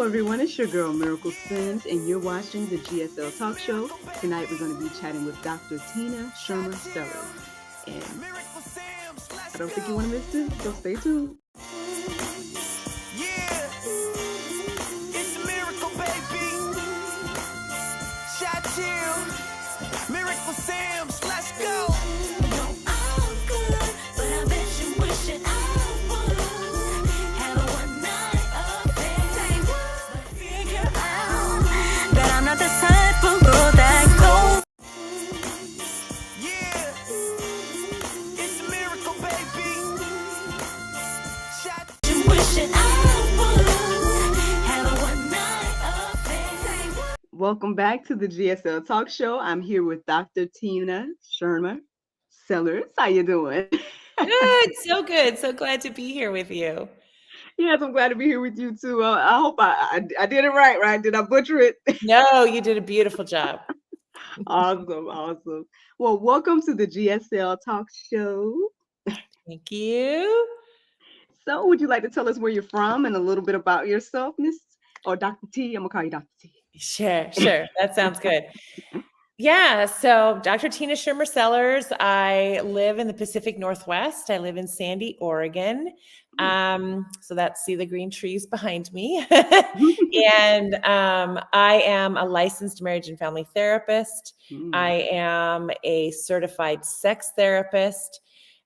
everyone, it's your girl Miracle Sims, and you're watching the GSL Talk Show. Tonight we're going to be chatting with Dr. Tina Shermer-Sellers, and I don't think you want to miss this, so stay tuned. Yeah, it's a miracle, baby. Shot chill, Miracle Sims, let's go. I'm good, but I bet you wish it I would have a one night affair. Say what? But figure out that I'm not the type of girl that goes. Yeah, it's a miracle, baby. Shot You wish it I would have a one night affair. Say what? Welcome back to the GSL Talk Show. I'm here with Dr. Tina Shermer-Sellers. How you doing? Good, so good. So glad to be here with you. Yes, I'm glad to be here with you too. I hope I did it right? Did I butcher it? No, you did a beautiful job. Awesome. Well, welcome to the GSL Talk Show. Thank you. So, would you like to tell us where you're from and a little bit about yourself, Miss or Dr. T? I'm gonna call you Dr. T. Sure. That sounds good. Yeah, so Dr. Tina Shermer-Sellers, I live in the Pacific Northwest. I live in Sandy, Oregon. So that's see the green trees behind me. And I am a licensed marriage and family therapist. I am a certified sex therapist.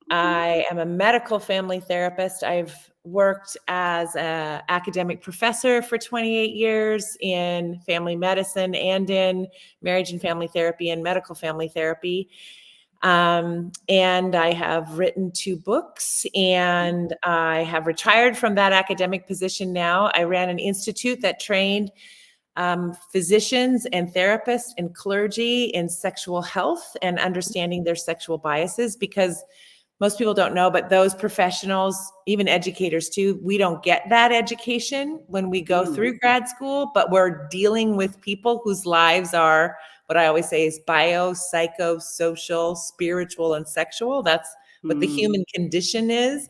I am a medical family therapist. I've worked as an academic professor for 28 years in family medicine and in marriage and family therapy and medical family therapy. And I have written 2 books, and I have retired from that academic position now. I ran an institute that trained physicians and therapists and clergy in sexual health and understanding their sexual biases, because most people don't know, but those professionals, even educators too, we don't get that education when we go through grad school, but we're dealing with people whose lives are what I always say is bio, psycho, social, spiritual, and sexual. That's what the human condition is.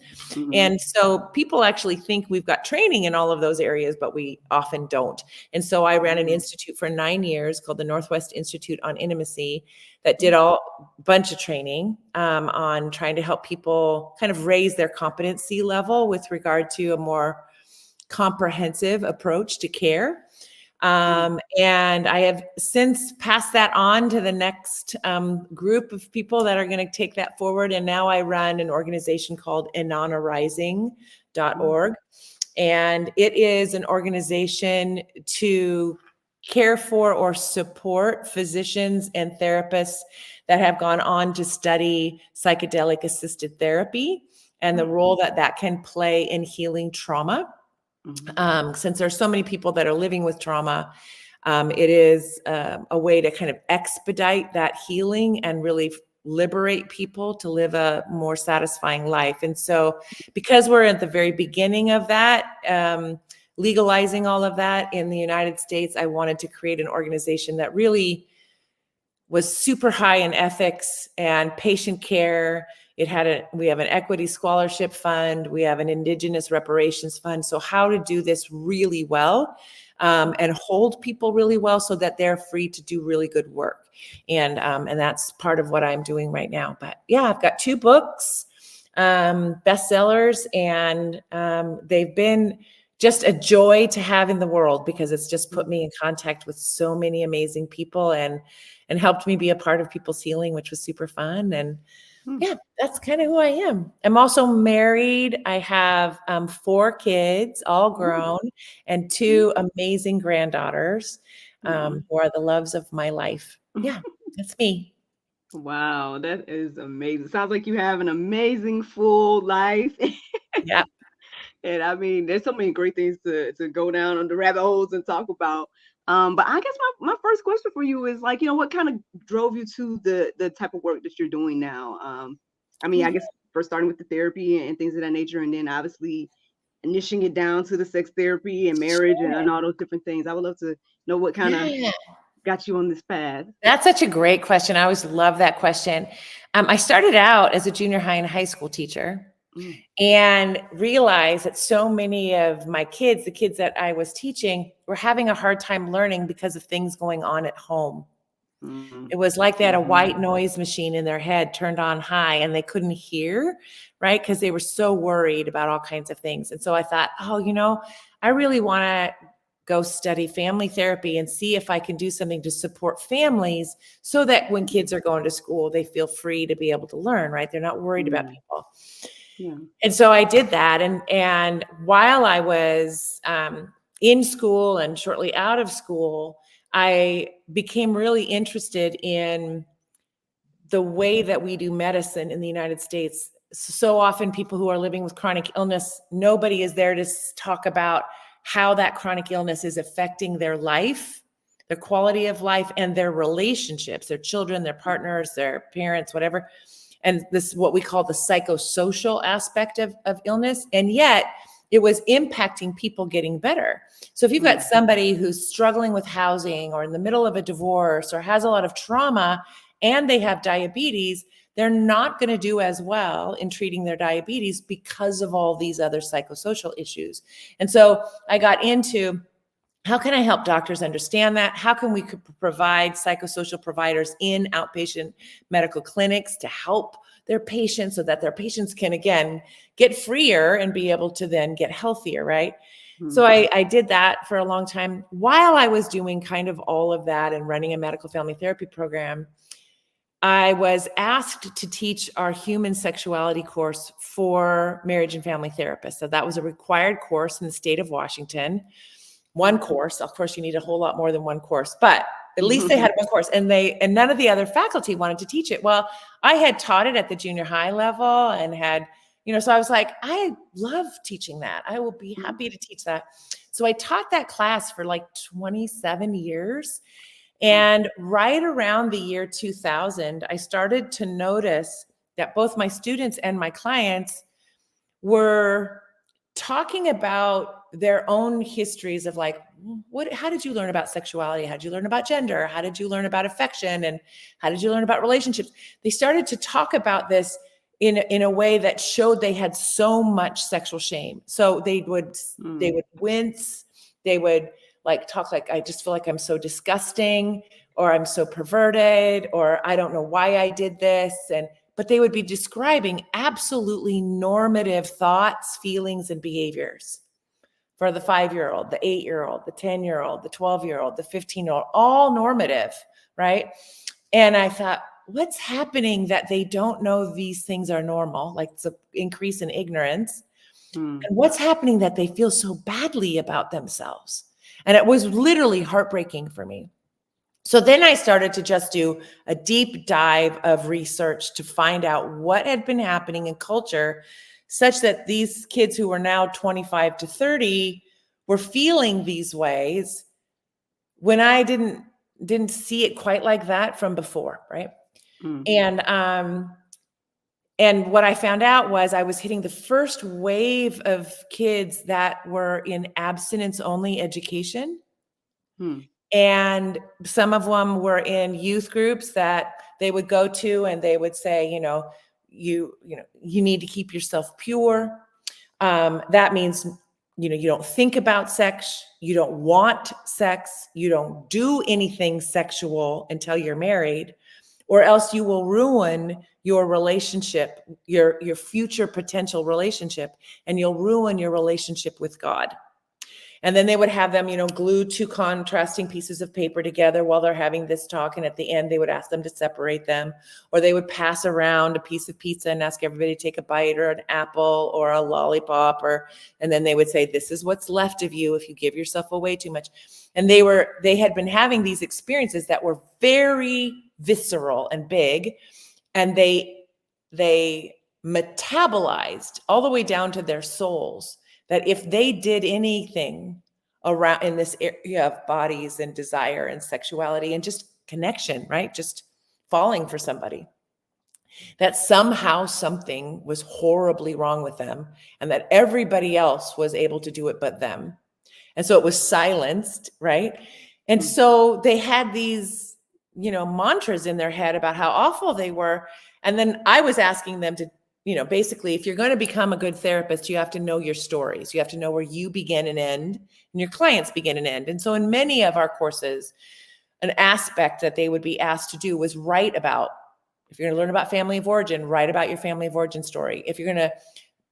And so people actually think we've got training in all of those areas, but we often don't. And so I ran an institute for 9 years called the Northwest Institute on Intimacy that did a bunch of training on trying to help people kind of raise their competency level with regard to a more comprehensive approach to care. And I have since passed that on to the next group of people that are going to take that forward. And now I run an organization called anonarising.org. And it is an organization to care for or support physicians and therapists that have gone on to study psychedelic-assisted therapy and the role that that can play in healing trauma. Since there's so many people that are living with trauma, it is a way to kind of expedite that healing and really liberate people to live a more satisfying life. And so because we're at the very beginning of that, legalizing all of that in the United States, I wanted to create an organization that really was super high in ethics and patient care. We have an equity scholarship fund. We have an Indigenous reparations fund. So how to do this really well and hold people really well so that they're free to do really good work. And that's part of what I'm doing right now. But yeah, I've got 2 books, bestsellers, and they've been just a joy to have in the world because it's just put me in contact with so many amazing people and helped me be a part of people's healing, which was super fun. And yeah, that's kind of who I am. I'm also married. I have 4 kids, all grown, and 2 amazing granddaughters who are the loves of my life. Yeah, that's me. Wow, that is amazing. Sounds like you have an amazing full life. Yeah. And I mean, there's so many great things to go down on the rabbit holes and talk about. But I guess my first question for you is like, what kind of drove you to the type of work that you're doing now? I mean, I guess first starting with the therapy and things of that nature, and then obviously niching it down to the sex therapy and marriage and all those different things. I would love to know what kind of got you on this path. That's such a great question. I always love that question. I started out as a junior high and high school teacher. Mm. and realized that so many of my kids, the kids that I was teaching, were having a hard time learning because of things going on at home. Mm. It was like they had a Mhm. white noise machine in their head turned on high and they couldn't hear, right? Because they were so worried about all kinds of things. And so I thought, oh, I really want to go study family therapy and see if I can do something to support families so that when kids are going to school, they feel free to be able to learn, right? They're not worried about people. Yeah. And so I did that. And while I was in school and shortly out of school, I became really interested in the way that we do medicine in the United States. So often people who are living with chronic illness, nobody is there to talk about how that chronic illness is affecting their life, their quality of life, and their relationships, their children, their partners, their parents, whatever. And this is what we call the psychosocial aspect of illness. And yet it was impacting people getting better. So if you've got somebody who's struggling with housing or in the middle of a divorce or has a lot of trauma and they have diabetes, they're not going to do as well in treating their diabetes because of all these other psychosocial issues. And so I got into, how can I help doctors understand that? How can we provide psychosocial providers in outpatient medical clinics to help their patients so that their patients can, again, get freer and be able to then get healthier, right? So I did that for a long time. While I was doing kind of all of that and running a medical family therapy program, I was asked to teach our human sexuality course for marriage and family therapists. So that was a required course in the state of Washington. One course. Of course, you need a whole lot more than one course, but at least they had one course, and none of the other faculty wanted to teach it. Well, I had taught it at the junior high level and had, so I was like, I love teaching that. I will be happy to teach that. So I taught that class for like 27 years. And right around the year 2000, I started to notice that both my students and my clients were talking about their own histories of like, how did you learn about sexuality? How did you learn about gender? How did you learn about affection? And how did you learn about relationships? They started to talk about this in a way that showed they had so much sexual shame. So they would wince, they would like talk like, I just feel like I'm so disgusting, or I'm so perverted, or I don't know why I did this. But they would be describing absolutely normative thoughts, feelings, and behaviors for the 5-year-old, the 8-year-old, the 10-year-old, the 12-year-old, the 15-year-old, all normative, right? And I thought, what's happening that they don't know these things are normal, like it's an increase in ignorance? And what's happening that they feel so badly about themselves? And it was literally heartbreaking for me. So then I started to just do a deep dive of research to find out what had been happening in culture such that these kids who were now 25 to 30 were feeling these ways when I didn't see it quite like that from before, right? And what I found out was I was hitting the first wave of kids that were in abstinence-only education. And some of them were in youth groups that they would go to and they would say, you need to keep yourself pure. That means, you don't think about sex, you don't want sex, you don't do anything sexual until you're married, or else you will ruin your relationship, your future potential relationship, and you'll ruin your relationship with God. And then they would have them, glue two contrasting pieces of paper together while they're having this talk. And at the end, they would ask them to separate them, or they would pass around a piece of pizza and ask everybody to take a bite, or an apple or a lollipop, and then they would say, this is what's left of you if you give yourself away too much. And they had been having these experiences that were very visceral and big, and they metabolized all the way down to their souls, that if they did anything around in this area of bodies and desire and sexuality and just connection, right? Just falling for somebody, that somehow something was horribly wrong with them and that everybody else was able to do it but them. And so it was silenced, right? And so they had these, mantras in their head about how awful they were. And then I was asking them to basically, if you're going to become a good therapist, you have to know your stories. You have to know where you begin and end, and your clients begin and end. And so in many of our courses, an aspect that they would be asked to do was write about, if you're going to learn about family of origin, write about your family of origin story. If you're going to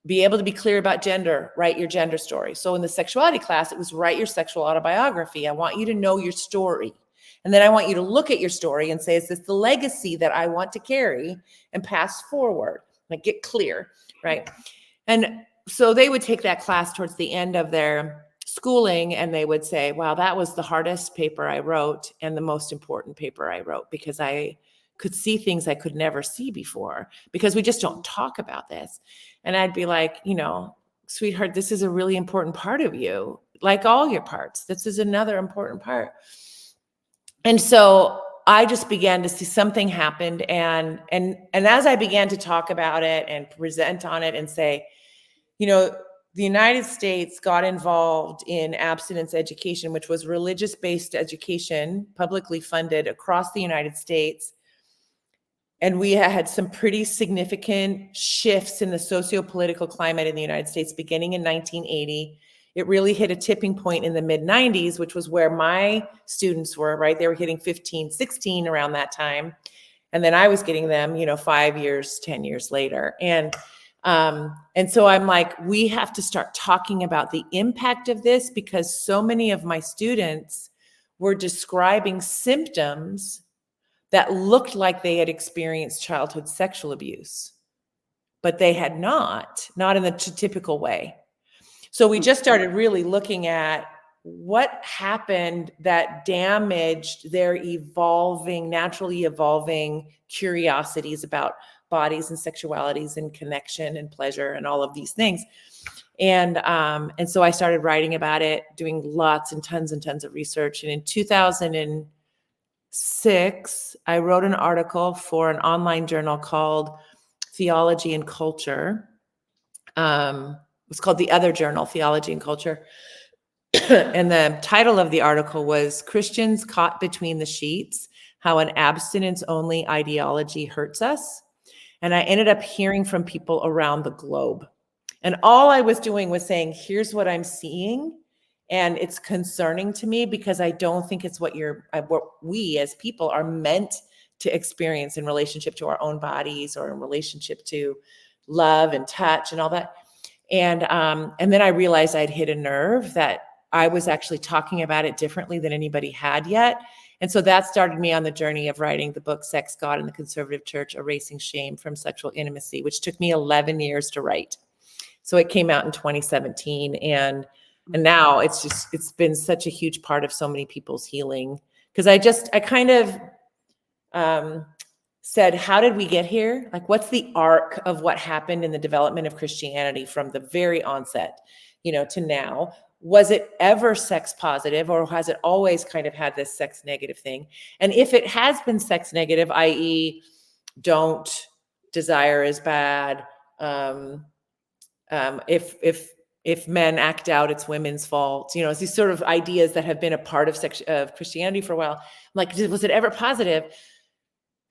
be able to be clear about gender, write your gender story. So in the sexuality class, it was write your sexual autobiography. I want you to know your story. And then I want you to look at your story and say, is this the legacy that I want to carry and pass forward? Like, get clear, right? And so they would take that class towards the end of their schooling, and they would say, wow, that was the hardest paper I wrote and the most important paper I wrote, because I could see things I could never see before, because we just don't talk about this. And I'd be like, sweetheart, this is a really important part of you, like all your parts. This is another important part. And so I just began to see something happened. And as I began to talk about it and present on it and say, the United States got involved in abstinence education, which was religious-based education, publicly funded across the United States. And we had some pretty significant shifts in the socio-political climate in the United States beginning in 1980. It really hit a tipping point in the mid-90s, which was where my students were, right? They were hitting 15, 16 around that time. And then I was getting them, 5 years, 10 years later. And so I'm like, we have to start talking about the impact of this, because so many of my students were describing symptoms that looked like they had experienced childhood sexual abuse, but they had not in the typical way. So we just started really looking at what happened that damaged their naturally evolving curiosities about bodies and sexualities and connection and pleasure and all of these things. And so I started writing about it, doing lots and tons of research. And in 2006, I wrote an article for an online journal called Theology and Culture. It was called The Other Journal, Theology and Culture. And the title of the article was Christians Caught Between the Sheets, How an Abstinence-Only Ideology Hurts Us. And I ended up hearing from people around the globe. And all I was doing was saying, here's what I'm seeing. And it's concerning to me, because I don't think it's what we as people are meant to experience in relationship to our own bodies, or in relationship to love and touch and all that. And then I realized I'd hit a nerve, that I was actually talking about it differently than anybody had yet. And so that started me on the journey of writing the book, Sex, God, and the Conservative Church, Erasing Shame from Sexual Intimacy, which took me 11 years to write. So it came out in 2017. And now it's been such a huge part of so many people's healing. Because I kind of said, how did we get here? Like, what's the arc of what happened in the development of Christianity from the very onset, to now? Was it ever sex positive, or has it always kind of had this sex negative thing? And if it has been sex negative, i.e., desire is bad. If men act out, it's women's fault. It's these sort of ideas that have been a part of Christianity for a while. I'm like, was it ever positive?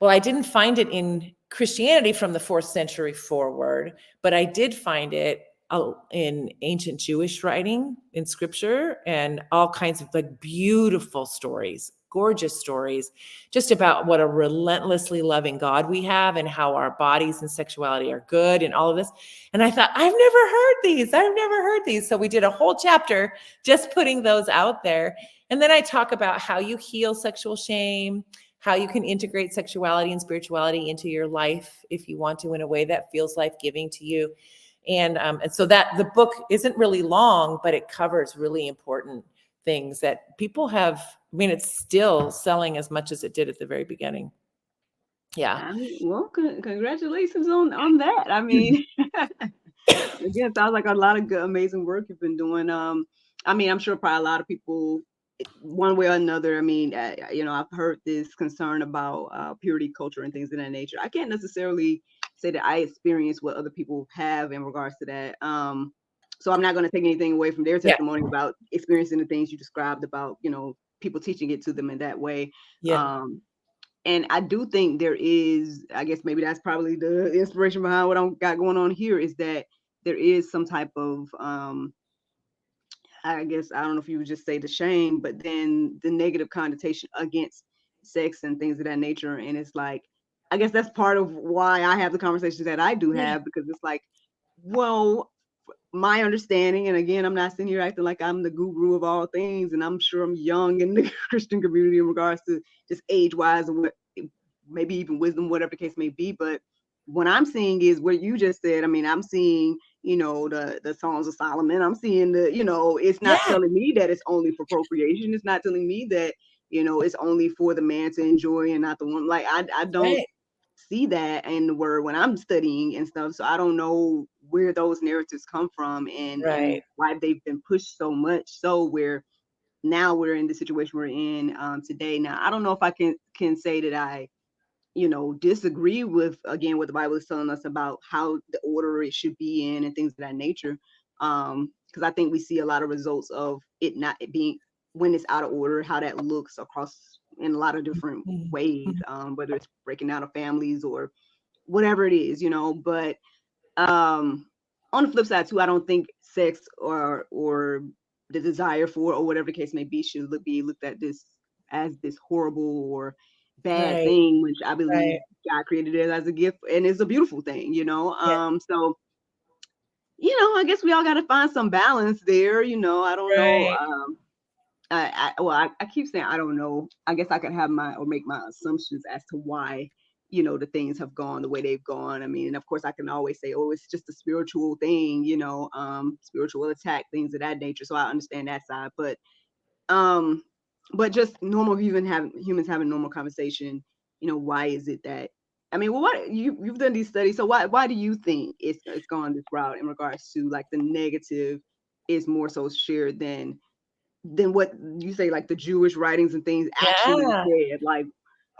Well, I didn't find it in Christianity from the 4th century forward, but I did find it in ancient Jewish writing, in scripture, and all kinds of beautiful stories, gorgeous stories, just about what a relentlessly loving God we have, and how our bodies and sexuality are good, and all of this. And I thought, I've never heard these. So we did a whole chapter just putting those out there. And then I talk about how you heal sexual shame, how you can integrate sexuality and spirituality into your life if you want to, in a way that feels life-giving to you. And so that the book isn't really long, but it covers really important things that people have. I mean, it's still selling as much as it did at the very beginning. Yeah. Well, congratulations on that. I mean, again, sounds like a lot of good, amazing work you've been doing. I mean, I'm sure probably a lot of people, one way or another. I mean, I've heard this concern about purity culture and things of that nature. I can't necessarily say that I experience what other people have in regards to that. So I'm not going to take anything away from their testimony about experiencing the things you described about, people teaching it to them in that way. Yeah. and I do think there is, I guess maybe that's probably the inspiration behind what I'm got going on here, is that there is some type of I guess I don't know if you would just say the shame, but then the negative connotation against sex and things of that nature. And it's like, I guess that's part of why I have the conversations that I do Yeah. have, because it's like, well, my understanding, and again, I'm not sitting here acting like I'm the guru of all things, and I'm sure I'm young in the Christian community in regards to just age wise and what maybe even wisdom, whatever the case may be. But what I'm seeing is what you just said. I mean, I'm seeing, the Songs of Solomon. I'm seeing it's not Yeah. telling me that it's only for procreation. It's not telling me that, it's only for the man to enjoy and not the woman. Like I don't Right. see that in the word when I'm studying and stuff. So I don't know where those narratives come from, and Right. why they've been pushed so much. So where now we're in the situation we're in today. Now I don't know if I can say that I disagree with, again, what the Bible is telling us about how the order it should be in and things of that nature. Because I think we see a lot of results of it not being, when it's out of order, how that looks across in a lot of different Mhm. ways, Mhm. whether it's breaking down of families or whatever it is, but on the flip side too, I don't think sex or the desire for, or whatever the case may be, should be looked at this as this horrible or bad Right. thing, which I believe Right. God created it as a gift, and it's a beautiful thing, Yeah. so I guess we all got to find some balance there. I don't know. Right. I keep saying I don't know. I guess I could have make my assumptions as to why the things have gone the way they've gone. I mean, and of course I can always say, oh, it's just a spiritual thing, spiritual attack, things of that nature. So I understand that side, um, but just humans having normal conversation. Why is it that? I mean, well, what you've done these studies, so why do you think it's gone this route in regards to like the negative is more so shared than what you say, like the Jewish writings and things actually Yeah. said? Like, do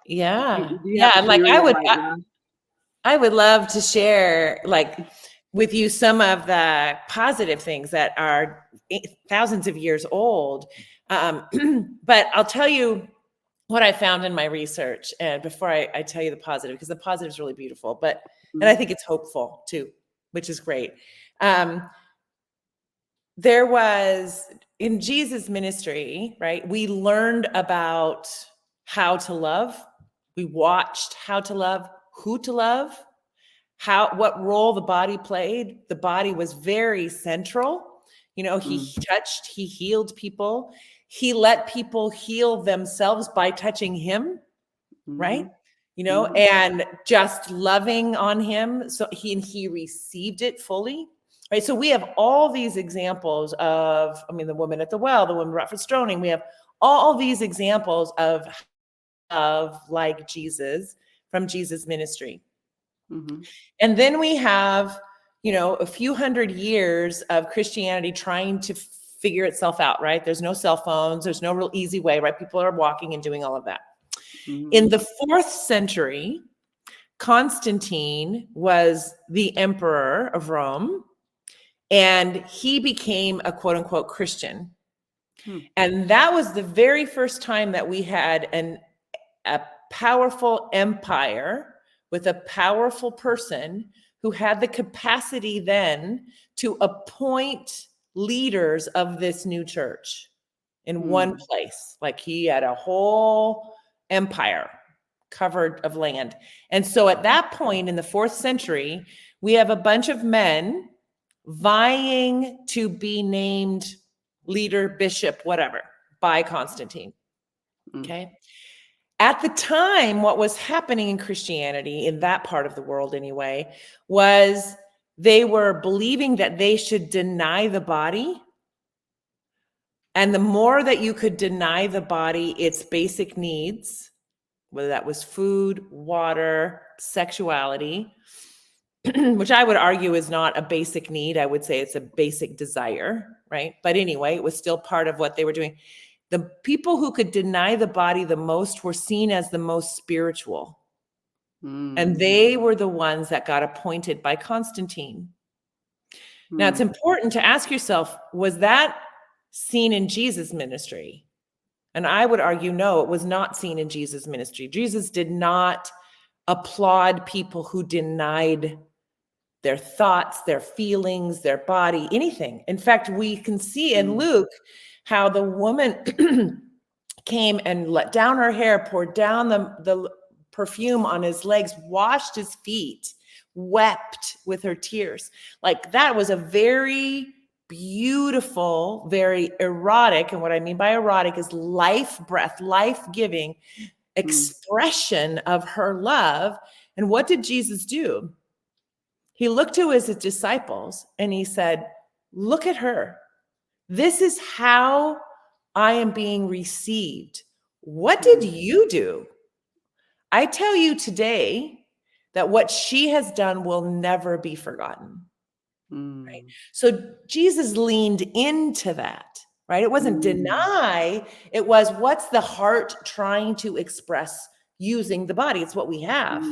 Yeah. you have Yeah. a Like theory of like why? I would love to share with you some of the positive things that are thousands of years old. But I'll tell you what I found in my research, and before I tell you the positive, because the positive is really beautiful, and I think it's hopeful too, which is great. There was, in Jesus' ministry, right? We learned about how to love. We watched how to love, who to love, what role the body played. The body was very central. He touched, he healed people. He let people heal themselves by touching him, right? And just loving on him. So he received it fully. Right. So we have all these examples of, the woman at the well, the woman brought for stoning. We have all these examples of like Jesus, from Jesus' ministry. And then we have, a few hundred years of Christianity trying to figure itself out, right? There's no cell phones. There's no real easy way, right? People are walking and doing all of that. In the 4th century, Constantine was the emperor of Rome, and he became a quote unquote Christian. And that was the very first time that we had a powerful empire with a powerful person who had the capacity then to appoint leaders of this new church in one place. Like he had a whole empire covered of land. And so at that point in the 4th century, we have a bunch of men vying to be named leader, bishop, whatever, by Constantine. Okay. At the time, what was happening in Christianity, in that part of the world anyway, was they were believing that they should deny the body. And the more that you could deny the body its basic needs, whether that was food, water, sexuality, which I would argue is not a basic need. I would say it's a basic desire, right? But anyway, it was still part of what they were doing. The people who could deny the body the most were seen as the most spiritual. And they were the ones that got appointed by Constantine. Now, it's important to ask yourself, was that seen in Jesus' ministry? And I would argue, no, it was not seen in Jesus' ministry. Jesus did not applaud people who denied their thoughts, their feelings, their body, anything. In fact, we can see in Luke how the woman came and let down her hair, poured down the perfume on his legs, washed his feet, wept with her tears. Like, that was a very beautiful, very erotic. And what I mean by erotic is life breath, life-giving expression of her love. And what did Jesus do? He looked to his disciples and he said, look at her. This is how I am being received. What did you do? I tell you today that what she has done will never be forgotten. Right? So Jesus leaned into that, right? It wasn't deny. It was, what's the heart trying to express using the body? It's what we have,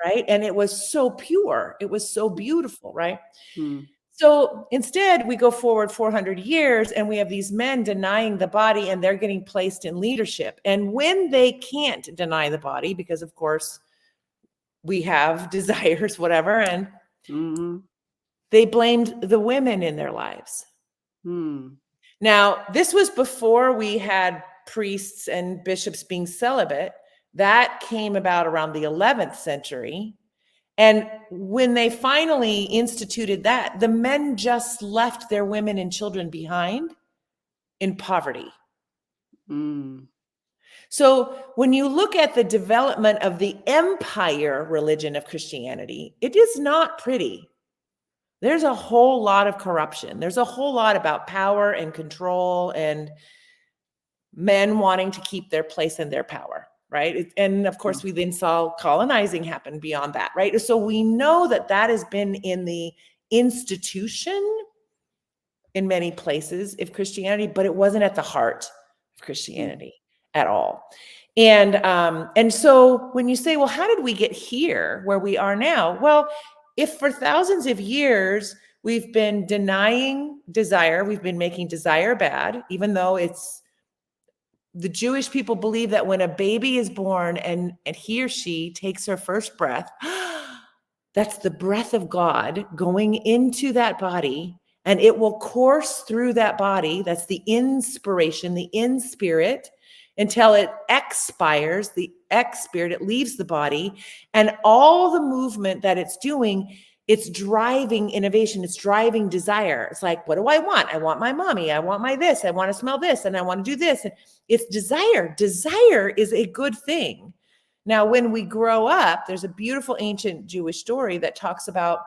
right? And it was so pure. It was so beautiful, right? So instead, we go forward 400 years and we have these men denying the body, and they're getting placed in leadership. And when they can't deny the body, because of course we have desires, whatever, and they blamed the women in their lives. Now, this was before we had priests and bishops being celibate. That came about around the 11th century. And when they finally instituted that, the men just left their women and children behind in poverty. So when you look at the development of the empire religion of Christianity, it is not pretty. There's a whole lot of corruption. There's a whole lot about power and control and men wanting to keep their place and their power, right? And of course, we then saw colonizing happen beyond that, right? So we know that that has been in the institution in many places of Christianity, but it wasn't at the heart of Christianity at all. And so when you say, well, how did we get here where we are now? Well, if for thousands of years we've been denying desire, we've been making desire bad, even though it's the Jewish people believe that when a baby is born and he or she takes her first breath, that's the breath of God going into that body, and it will course through that body. That's the inspiration, the in spirit, until it expires, the ex spirit, it leaves the body, and all the movement that it's doing, it's driving innovation. It's driving desire. It's like, what do I want? I want my mommy. I want my this. I want to smell this. And I want to do this. And it's desire. Desire is a good thing. Now, when we grow up, there's a beautiful ancient Jewish story that talks about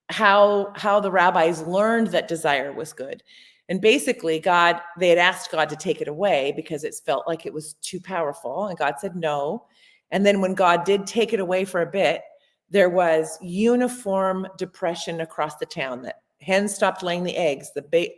how the rabbis learned that desire was good. And basically, they had asked God to take it away because it felt like it was too powerful. And God said no. And then when God did take it away for a bit, there was uniform depression across the town. That hens stopped laying the eggs. The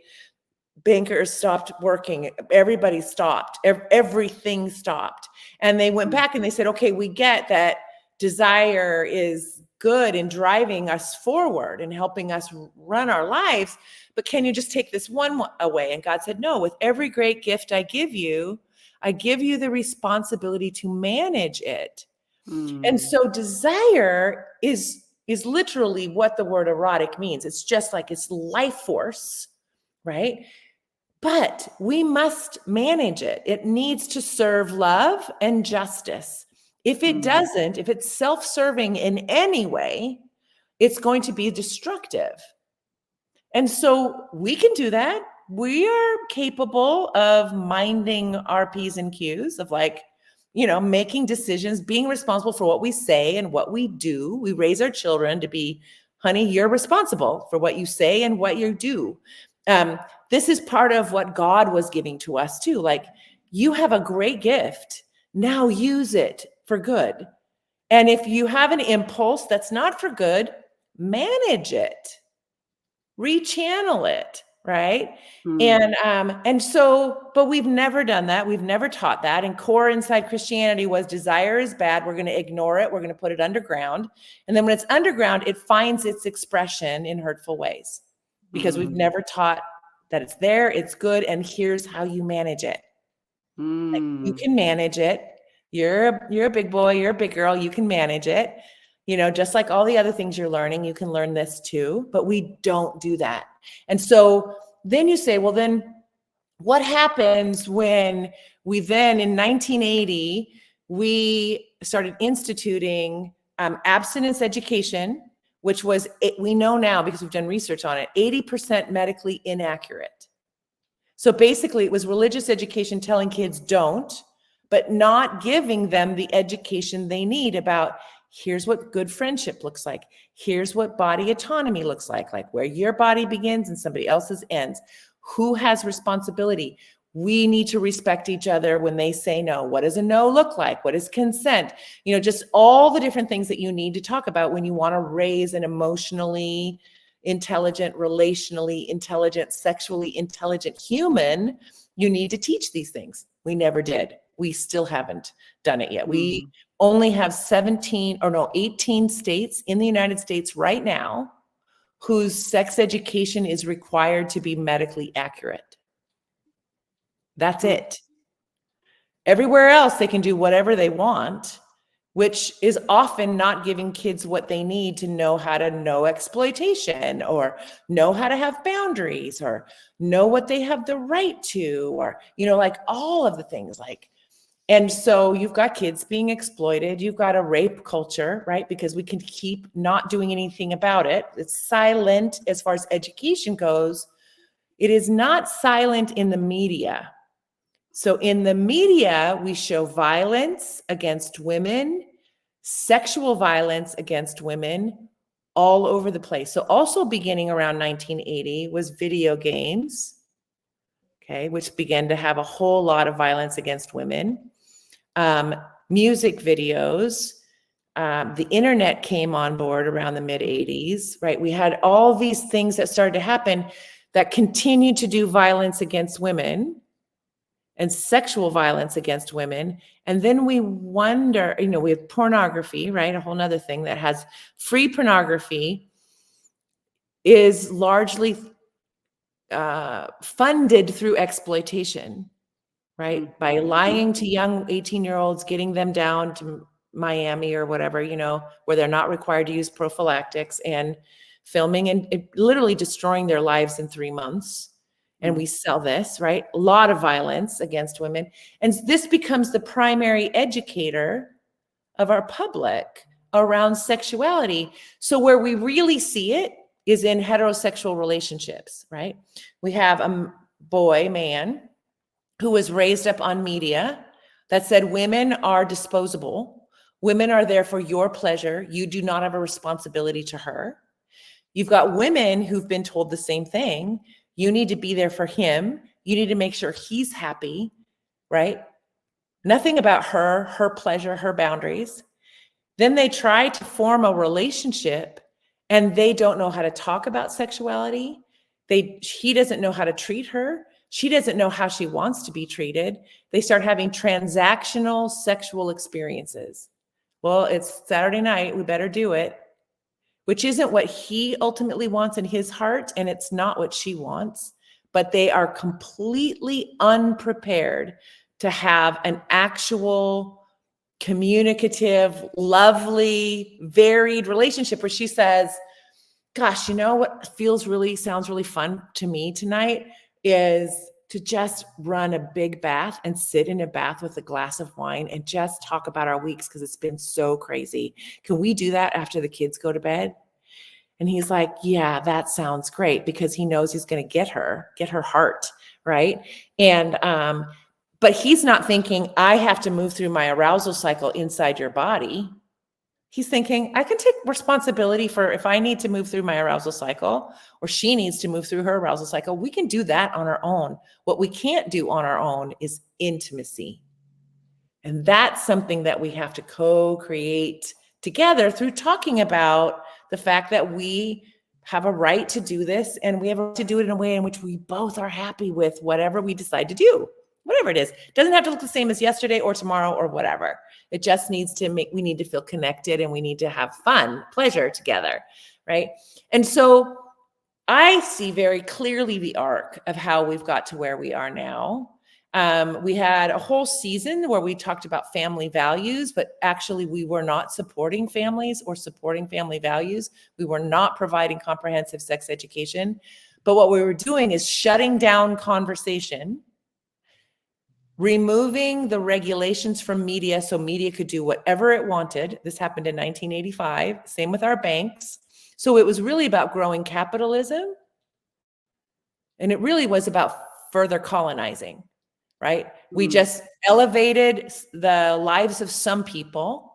bankers stopped working. Everybody stopped. Everything stopped. And they went back and they said, okay, we get that desire is good in driving us forward and helping us run our lives, but can you just take this one away? And God said, no, with every great gift I give you the responsibility to manage it. And so desire is literally what the word erotic means. It's just like it's life force, right? But we must manage it. It needs to serve love and justice. If it doesn't, if it's self-serving in any way, it's going to be destructive. And so we can do that. We are capable of minding our P's and Q's, of making decisions, being responsible for what we say and what we do. We raise our children to be, honey, you're responsible for what you say and what you do. This is part of what God was giving to us too. Like, you have a great gift. Now use it for good. And if you have an impulse that's not for good, manage it, rechannel it, right? And so, but we've never done that. We've never taught that. And core inside Christianity was desire is bad. We're going to ignore it. We're going to put it underground. And then when it's underground, it finds its expression in hurtful ways because we've never taught that it's there, it's good, and here's how you manage it. Like, you Mm. can manage it. You're a big boy, you're a big girl, you can manage it. You know, just like all the other things you're learning, you can learn this too, but we don't do that. And so then you say, well, then what happens when we then in 1980, we started instituting abstinence education, which was, we know now because we've done research on it, 80% medically inaccurate. So basically, it was religious education telling kids don't, but not giving them the education they need about here's what good friendship looks like. Here's what body autonomy looks like where your body begins and somebody else's ends. Who has responsibility? We need to respect each other when they say no. What does a no look like? What is consent? You know, just all the different things that you need to talk about when you want to raise an emotionally intelligent, relationally intelligent, sexually intelligent human. You need to teach these things. We never did. We still haven't done it yet. We only have 18 states in the United States right now whose sex education is required to be medically accurate. That's it. Everywhere else, they can do whatever they want, which is often not giving kids what they need to know how to know exploitation or know how to have boundaries or know what they have the right to, or, you know, like all of the things like. And so you've got kids being exploited. You've got a rape culture, right? Because we can keep not doing anything about it. It's silent as far as education goes. It is not silent in the media. So in the media, we show violence against women, sexual violence against women all over the place. So also beginning around 1980 was video games, okay, which began to have a whole lot of violence against women. Music videos, the internet came on board around the mid 80s, right? We had all these things that started to happen that continued to do violence against women and sexual violence against women. And then we wonder, you know, we have pornography, right? A whole nother thing that has free pornography is largely funded through exploitation, right? By lying to young 18-year-olds, getting them down to Miami or whatever, you know, where they're not required to use prophylactics, and filming and literally destroying their lives in 3 months. And we sell this, right? A lot of violence against women. And this becomes the primary educator of our public around sexuality. So where we really see it is in heterosexual relationships, right? We have a man who was raised up on media that said women are disposable. Women are there for your pleasure. You do not have a responsibility to her. You've got women who've been told the same thing. You need to be there for him. You need to make sure he's happy, right? Nothing about her pleasure, her boundaries. Then they try to form a relationship and they don't know how to talk about sexuality. He doesn't know how to treat her. She doesn't know how she wants to be treated. They start having transactional sexual experiences. Well, it's Saturday night, we better do it, which isn't what he ultimately wants in his heart, and it's not what she wants, but they are completely unprepared to have an actual communicative, lovely, varied relationship where she says, gosh, you know what sounds really fun to me tonight is to just run a big bath and sit in a bath with a glass of wine and just talk about our weeks because it's been so crazy. Can we do that after the kids go to bed? And he's like, yeah, that sounds great, because he knows he's going to get her heart, right? And but he's not thinking, I have to move through my arousal cycle inside your body. He's thinking, I can take responsibility for if I need to move through my arousal cycle or she needs to move through her arousal cycle. We can do that on our own. What we can't do on our own is intimacy. And that's something that we have to co-create together through talking about the fact that we have a right to do this, and we have a right to do it in a way in which we both are happy with whatever we decide to do, whatever it is. It doesn't have to look the same as yesterday or tomorrow or whatever. It just needs to we need to feel connected, and we need to have fun, pleasure together, right? And so I see very clearly the arc of how we've got to where we are now. We had a whole season where we talked about family values, but actually we were not supporting families or supporting family values. We were not providing comprehensive sex education. But what we were doing is shutting down conversation, removing the regulations from media so media could do whatever it wanted. This happened in 1985. Same with our banks. So it was really about growing capitalism. And it really was about further colonizing, right? We just elevated the lives of some people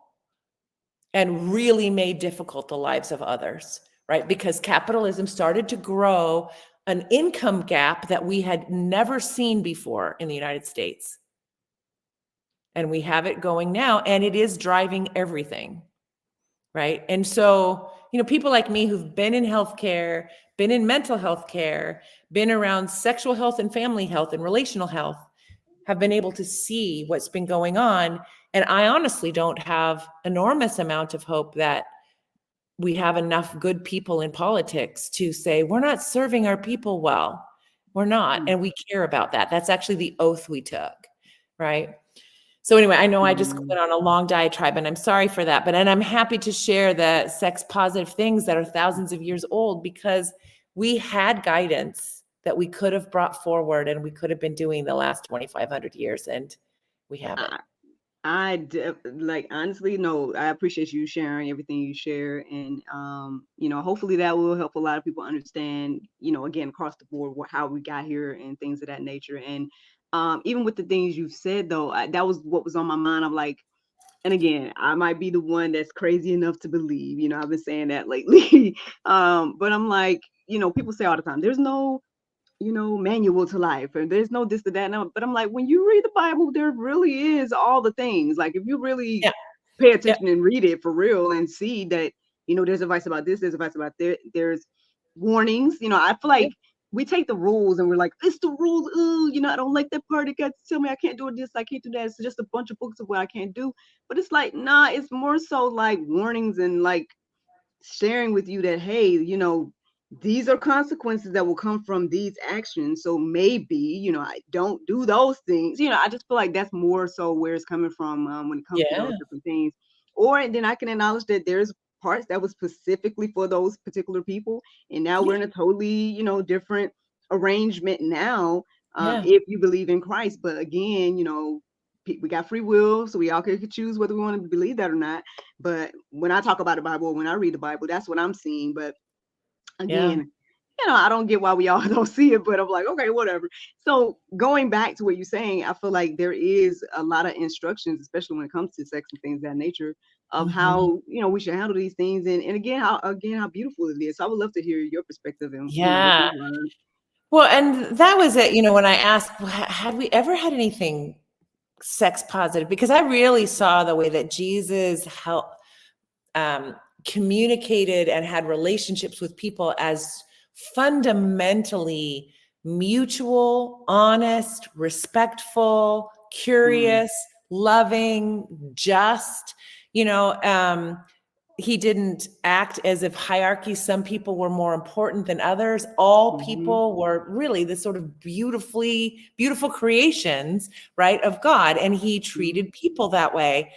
and really made difficult the lives of others, right? Because capitalism started to grow an income gap that we had never seen before in the United States. And we have it going now, and it is driving everything, right? And so, people like me who've been in healthcare, been in mental health care, been around sexual health and family health and relational health, have been able to see what's been going on. And I honestly don't have enormous amount of hope that we have enough good people in politics to say, we're not serving our people well. We're not. And we care about that. That's actually the oath we took, right? So anyway, I know I just went on a long diatribe, and I'm sorry for that. And I'm happy to share the sex positive things that are thousands of years old, because we had guidance that we could have brought forward and we could have been doing the last 2,500 years, and we haven't. Honestly, no, I appreciate you sharing everything you share. And, hopefully that will help a lot of people understand, again, across the board, how we got here and things of that nature. And even with the things you've said, though, that was what was on my mind. I'm like, and again, I might be the one that's crazy enough to believe, I've been saying that lately. But I'm like, people say all the time, there's no manual to life, and there's no this to that. But I'm like, when you read the Bible, there really is all the things. Like, if you really pay attention and read it for real and see that, there's advice about this, there's advice about that, there's warnings. I feel like we take the rules and we're like, it's the rules. Ooh, I don't like that part. It got to tell me I can't do this, I can't do that. It's just a bunch of books of what I can't do. But it's like, nah, it's more so like warnings and like sharing with you that, hey, these are consequences that will come from these actions. So maybe, I don't do those things. I just feel like that's more so where it's coming from when it comes to those different things. Or then I can acknowledge that there's parts that was specifically for those particular people. And now we're in a totally, different arrangement now, if you believe in Christ. But again, we got free will, so we all can choose whether we want to believe that or not. But when I talk about the Bible, when I read the Bible, that's what I'm seeing. But again, I don't get why we all don't see it, but I'm like, okay, whatever. So going back to what you're saying, I feel like there is a lot of instructions, especially when it comes to sex and things of that nature, of how, we should handle these things. And again, how beautiful it is. So I would love to hear your perspective. And, what you've learned. Well, and that was it, when I asked, had we ever had anything sex positive? Because I really saw the way that Jesus helped communicated and had relationships with people as fundamentally mutual, honest, respectful, curious, loving, just. He didn't act as if hierarchy, some people were more important than others. All people were really the sort of beautiful creations, right, of God. And he treated people that way.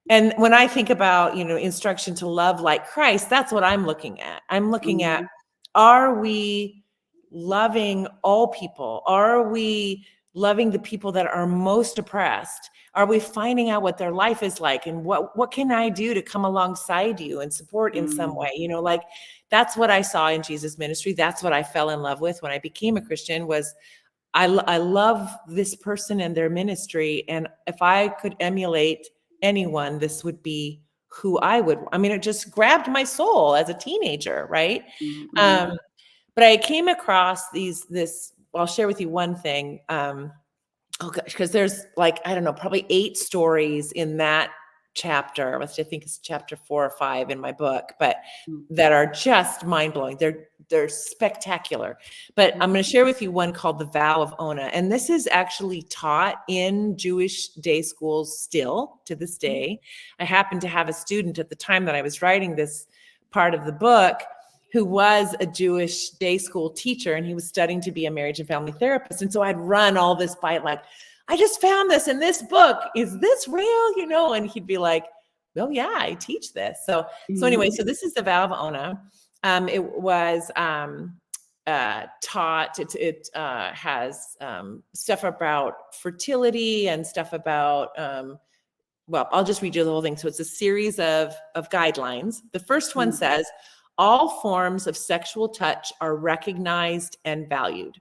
And when I think about, instruction to love like Christ, that's what I'm looking at. I'm looking at, are we loving all people? Are we loving the people that are most oppressed? Are we finding out what their life is like? And what can I do to come alongside you and support in some way? Like, that's what I saw in Jesus' ministry. That's what I fell in love with when I became a Christian, was I love this person and their ministry. And if I could emulate anyone, this would be who I would. I mean, it just grabbed my soul as a teenager, right? But I came across I'll share with you one thing. Oh gosh, because there's I don't know, probably 8 stories in that chapter, which I think is chapter 4 or 5 in my book, but that are just mind-blowing. They're spectacular. But I'm going to share with you one called The Vow of Ona. And this is actually taught in Jewish day schools still to this day. I happened to have a student at the time that I was writing this part of the book who was a Jewish day school teacher, and he was studying to be a marriage and family therapist. And so I'd run all this by like, I just found this in this book. Is this real? You know, and he'd be like, well, yeah, I teach this. So anyway, so this is the vow of Ona. It was taught. It has stuff about fertility and stuff about. Well, I'll just read you the whole thing. So it's a series of guidelines. The first one says, all forms of sexual touch are recognized and valued.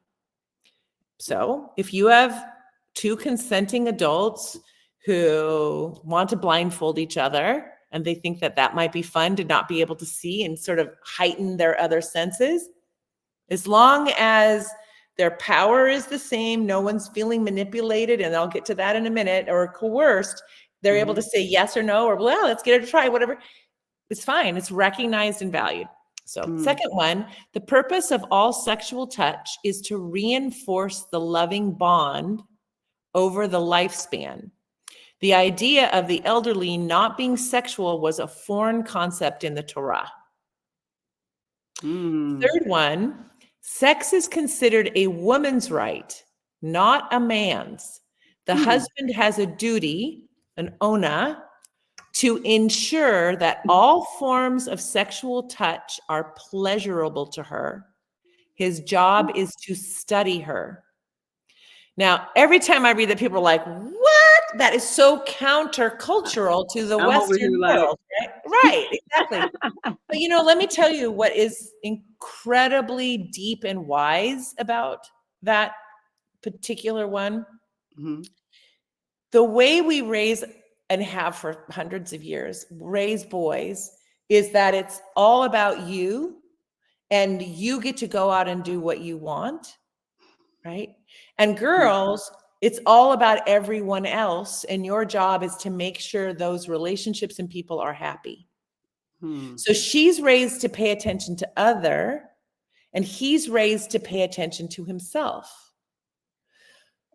So if you have two consenting adults who want to blindfold each other and they think that that might be fun to not be able to see and sort of heighten their other senses, as long as their power is the same, no one's feeling manipulated, and I'll get to that in a minute, or coerced, they're able to say yes or no, or well, let's get it a try, whatever. It's fine. It's recognized and valued. So second one, the purpose of all sexual touch is to reinforce the loving bond over the lifespan. The idea of the elderly not being sexual was a foreign concept in the Torah. Third one, sex is considered a woman's right, not a man's. The husband has a duty, an ona, to ensure that all forms of sexual touch are pleasurable to her. His job is to study her. Now, every time I read that, people are like, what? That is so countercultural to the Western world. Right? Right, exactly. But, you know, let me tell you what is incredibly deep and wise about that particular one. The way we raise and have for hundreds of years, raise boys, is that it's all about you and you get to go out and do what you want, right? And girls, it's all about everyone else, and your job is to make sure those relationships and people are happy. So she's raised to pay attention to other, and he's raised to pay attention to himself.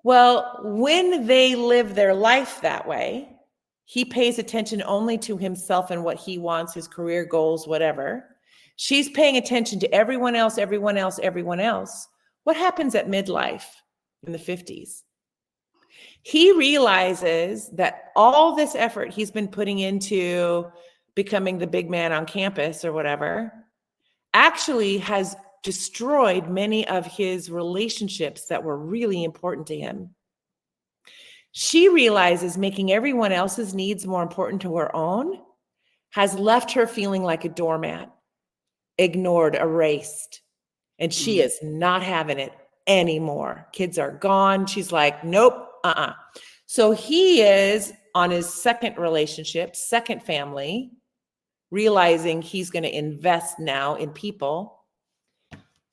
Well, when they live their life that way, he pays attention only to himself and what he wants, his career goals, whatever. She's paying attention to everyone else, everyone else, everyone else. What happens at midlife in the 50s? He realizes that all this effort he's been putting into becoming the big man on campus or whatever actually has destroyed many of his relationships that were really important to him. She realizes making everyone else's needs more important to her own has left her feeling like a doormat, ignored, erased, and she is not having it anymore. Kids are gone. She's like, nope, So he is on his second relationship, second family, realizing he's going to invest now in people.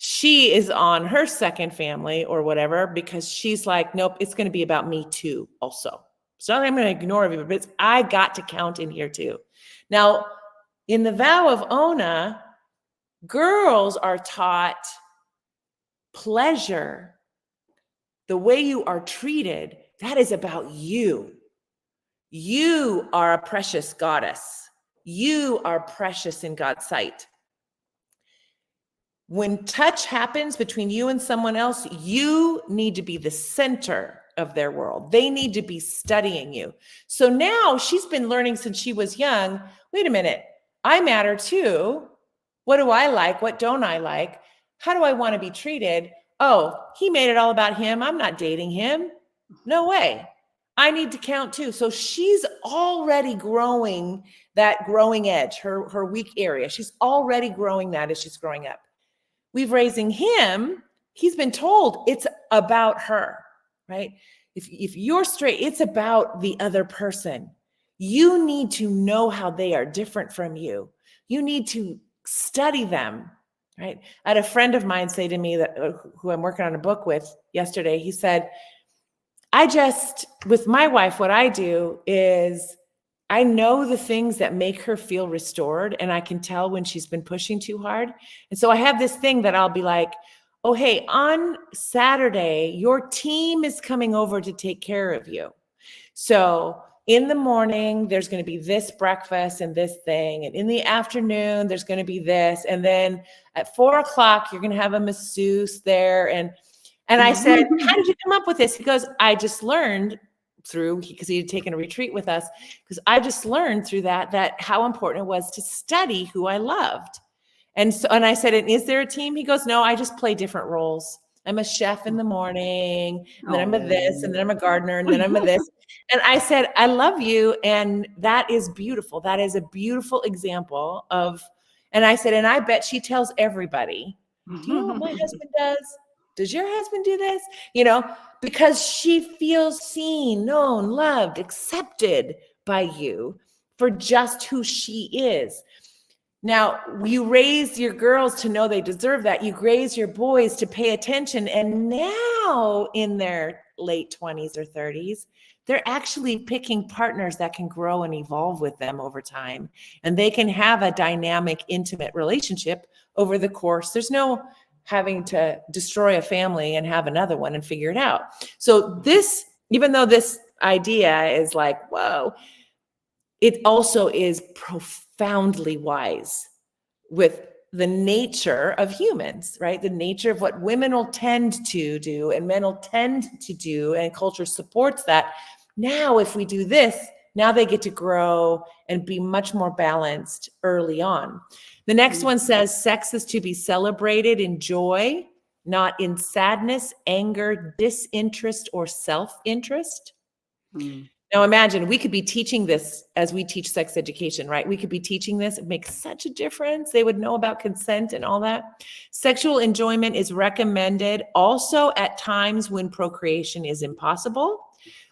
She is on her second family or whatever, because she's like, nope, it's going to be about me too also. So I'm going to ignore everybody, but I got to count in here too. Now, in the vow of Ona, girls are taught pleasure. The way you are treated, that is about you. You are a precious goddess. You are precious in God's sight. When touch happens between you and someone else, you need to be the center of their world. They need to be studying you. So now she's been learning since she was young. Wait a minute, I matter too. What do I like? What don't I like? How do I want to be treated? Oh, he made it all about him. I'm not dating him. No way. I need to count too. So she's already growing that growing edge, her weak area. She's already growing that as she's growing up. We've raising him. He's been told it's about her, right? If you're straight, it's about the other person. You need to know how they are different from you. You need to study them, right? I had a friend of mine say to me that who I'm working on a book with yesterday. He said, with my wife, what I do is I know the things that make her feel restored, and I can tell when she's been pushing too hard. And so I have this thing that I'll be like, oh, hey, on Saturday, your team is coming over to take care of you. So in the morning, there's going to be this breakfast and this thing. And in the afternoon, there's going to be this. And then at 4 o'clock, you're going to have a masseuse there. And I said, how did you come up with this? He goes, I just learned through, because he had taken a retreat with us, because I just learned through that how important it was to study who I loved. And so, and I said, and is there a team? He goes, no, I just play different roles. I'm a chef in the morning, and then I'm a this, and then I'm a gardener, and then I'm a this. And I said, I love you. And that is beautiful. That is a beautiful example of, and I said, and I bet she tells everybody, do you know what my husband does? Does your husband do this? You know, because she feels seen, known, loved, accepted by you for just who she is. Now, you raise your girls to know they deserve that. You raise your boys to pay attention. And now in their late 20s or 30s, they're actually picking partners that can grow and evolve with them over time. And they can have a dynamic, intimate relationship over the course. There's no having to destroy a family and have another one and figure it out. So this, even though this idea is like, whoa, it also is profoundly wise with the nature of humans, right? The nature of what women will tend to do and men will tend to do, and culture supports that. Now, if we do this, now they get to grow and be much more balanced early on. The next one says sex is to be celebrated in joy, not in sadness, anger, disinterest, or self-interest. Now imagine we could be teaching this as we teach sex education, right? We could be teaching this. It makes such a difference. They would know about consent and all that. Sexual enjoyment is recommended also at times when procreation is impossible,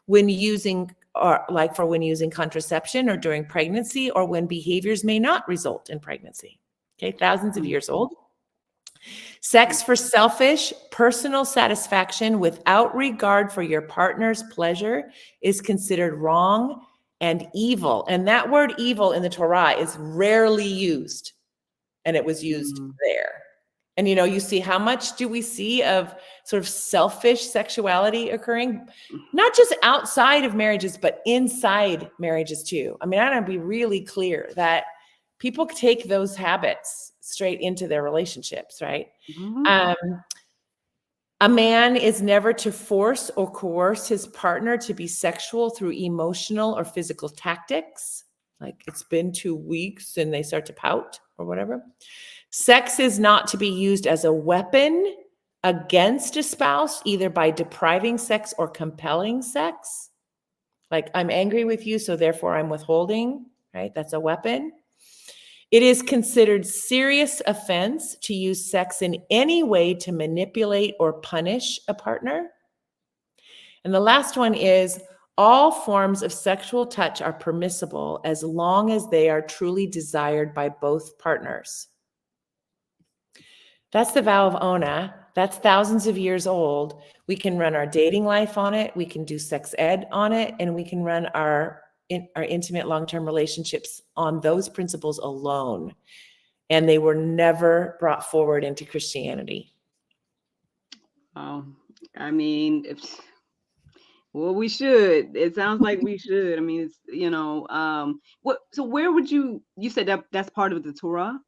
when using, or like for when using contraception or during pregnancy, or when behaviors may not result in pregnancy. Okay, thousands of years old. Sex for selfish, personal satisfaction without regard for your partner's pleasure is considered wrong and evil. And that word evil in the Torah is rarely used. And it was used there. And, you know, you see how much do we see of sort of selfish sexuality occurring, not just outside of marriages, but inside marriages too. I mean, I want to be really clear that people take those habits straight into their relationships, right? A man is never to force or coerce his partner to be sexual through emotional or physical tactics. Like it's been 2 weeks and they start to pout or whatever. Sex is not to be used as a weapon against a spouse, either by depriving sex or compelling sex. Like I'm angry with you, so therefore I'm withholding, right? That's a weapon. It is considered serious offense to use sex in any way to manipulate or punish a partner. And the last one is all forms of sexual touch are permissible as long as they are truly desired by both partners. That's the vow of Ona. That's thousands of years old. We can run our dating life on it. We can do sex ed on it, and we can run our intimate long-term relationships on those principles alone. And they were never brought forward into Christianity. I mean, well, we should. It sounds like we should. I mean, it's, you know, so where would you said that's part of the Torah?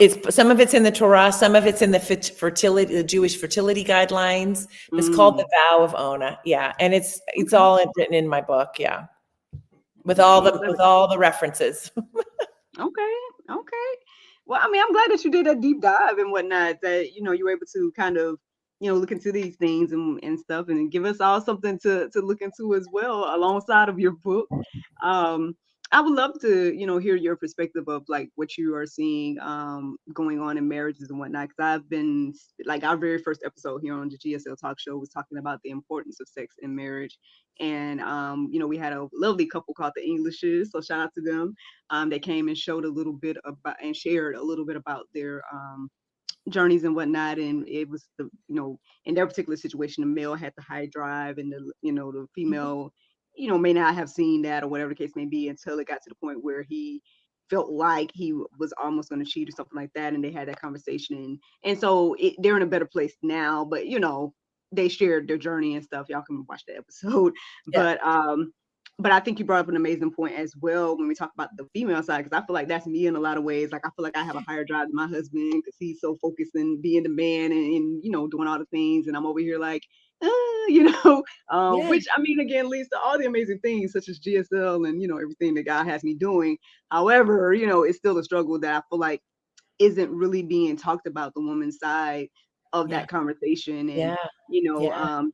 It's some of it's in the Torah, some of it's in the fertility, the Jewish fertility guidelines. It's called the vow of Ona. Yeah. And it's all written in my book. Yeah. With all the references. Okay. Well, I mean, I'm glad that you did a deep dive and whatnot, that, you know, you were able to kind of, you know, look into these things and stuff, and give us all something to look into as well alongside of your book. I would love to, you know, hear your perspective of like what you are seeing going on in marriages and whatnot. Because I've been like, our very first episode here on the GSL talk show was talking about the importance of sex in marriage. And, you know, we had a lovely couple called the Englishes. So shout out to them. They came and showed a little bit about and shared a little bit about their journeys and whatnot. And it was the, you know, in their particular situation, the male had the high drive and the, you know, the female, you know, may not have seen that or whatever the case may be, until it got to the point where he felt like he was almost going to cheat or something like that. And they had that conversation. And so they're in a better place now, but, you know, they shared their journey and stuff. Y'all can watch the episode. Yeah. But but I think you brought up an amazing point as well when we talk about the female side, because I feel like that's me in a lot of ways. Like I feel like I have a higher drive than my husband because he's so focused in being the man and doing all the things, and I'm over here like, Yeah. which I mean again leads to all the amazing things such as GSL and everything that God has me doing. However, it's still a struggle that I feel like isn't really being talked about, the woman's side of Yeah. that conversation. And Yeah. you know Yeah.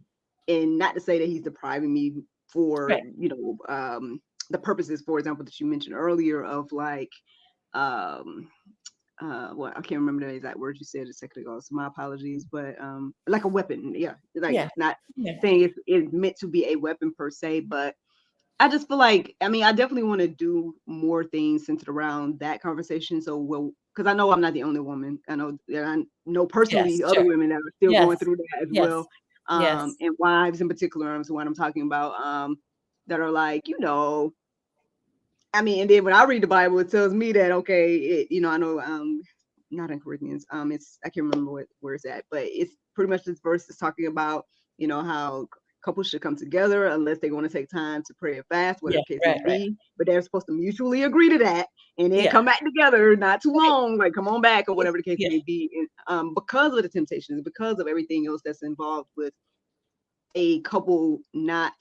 and not to say that he's depriving me for Right. the purposes, for example, that you mentioned earlier of like um what I can't remember the exact words you said a second ago, so my apologies, but like a weapon, yeah, like Yeah. not Yeah. saying it's meant to be a weapon per se, but I just feel like, I mean, I definitely want to do more things centered around that conversation. So, well, because I know I'm not the only woman. I know personally Yes. other Sure. women that are still going Yes. through that as Yes. well. Yes. And wives in particular, is what I'm talking about, that are like, I mean, and then when I read the Bible, it tells me that, okay, I know, not in Corinthians, I can't remember where it's at, but it's pretty much this verse is talking about, how couples should come together unless they want to take time to pray and fast, Yeah. whatever case Right. may Right. be, but they're supposed to mutually agree to that and then Yeah. come back together, not too Right. long, like come on back or whatever the case Yeah. may be. And because of the temptations, because of everything else that's involved with a couple not